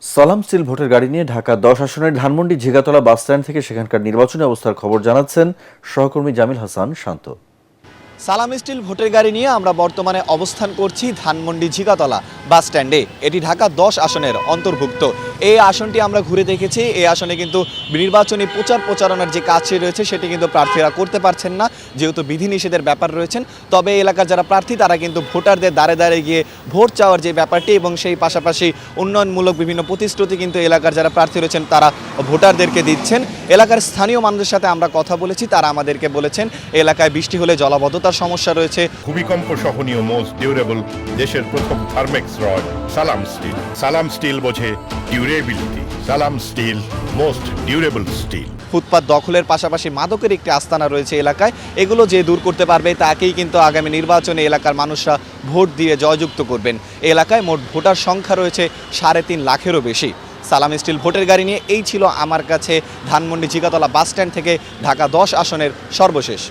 সালাম স্টিল ভোটের গাড়ি নিয়ে ঢাকা ১০ আসনের ধানমন্ডি ঝিগাতলা বাসস্ট্যান্ড থেকে সেখানকার নির্বাচনী অবস্থার খবর জানাচ্ছেন সহকর্মী জামিল হাসান শান্ত। সালাম স্টিল ভোটের গাড়ি নিয়ে আমরা বর্তমানে অবস্থান করছি ধানমন্ডি ঝিগাতলা বাস স্ট্যান্ডে। এটি ঢাকা ১০ আসনের অন্তর্ভুক্ত। এই আসনটি আমরা ঘুরে দেখেছি। এই আসনে কিন্তু নির্বাচনী প্রচারণার যে কাজটি রয়েছে সেটি কিন্তু প্রার্থীরা করতে পারছেন না, যেহেতু বিধিনিষেধের ব্যাপার রয়েছেন। তবে এলাকার যারা প্রার্থী তারা কিন্তু ভোটারদের দ্বারে দ্বারে গিয়ে ভোট চাওয়ার যে ব্যাপারটি এবং সেই পাশাপাশি উন্নয়নমূলক বিভিন্ন প্রতিশ্রুতি কিন্তু এলাকার যারা প্রার্থী রয়েছেন তারা ভোটারদেরকে দিচ্ছেন। এলাকার স্থানীয় মানুষের সাথে আমরা কথা বলেছি, তারা আমাদেরকে বলেছেন এলাকায় বৃষ্টি হলে জলাবদ্ধতার সমস্যা রয়েছে। ভূমিকম্প সহনীয় মোস্ট ডিউরেবল দেশের প্রথম থার্মেক্স রড সালাম স্টিল। সালাম স্টিল বোঝে ডিউরেবিলিটি। সালাম স্টিল মোস্ট ডিউরেবল স্টিল। ফুটপাত দখলের পাশাপাশি মাদকের একটি আস্তানা রয়েছে এলাকায়। এগুলো যে দূর করতে পারবে তাকেই কিন্তু আগামী নির্বাচনে এলাকার মানুষরা ভোট দিয়ে জয়যুক্ত করবেন। এলাকায় মোট ভোটার সংখ্যা রয়েছে ৩.৫ লাখেরও বেশি। সালাম স্টিল ভোটের গাড়ি নিয়ে এই ছিল আমার কাছে ধানমন্ডি ঝিগাতলা বাস স্ট্যান্ড থেকে ঢাকা ১০ আসনের সর্বশেষ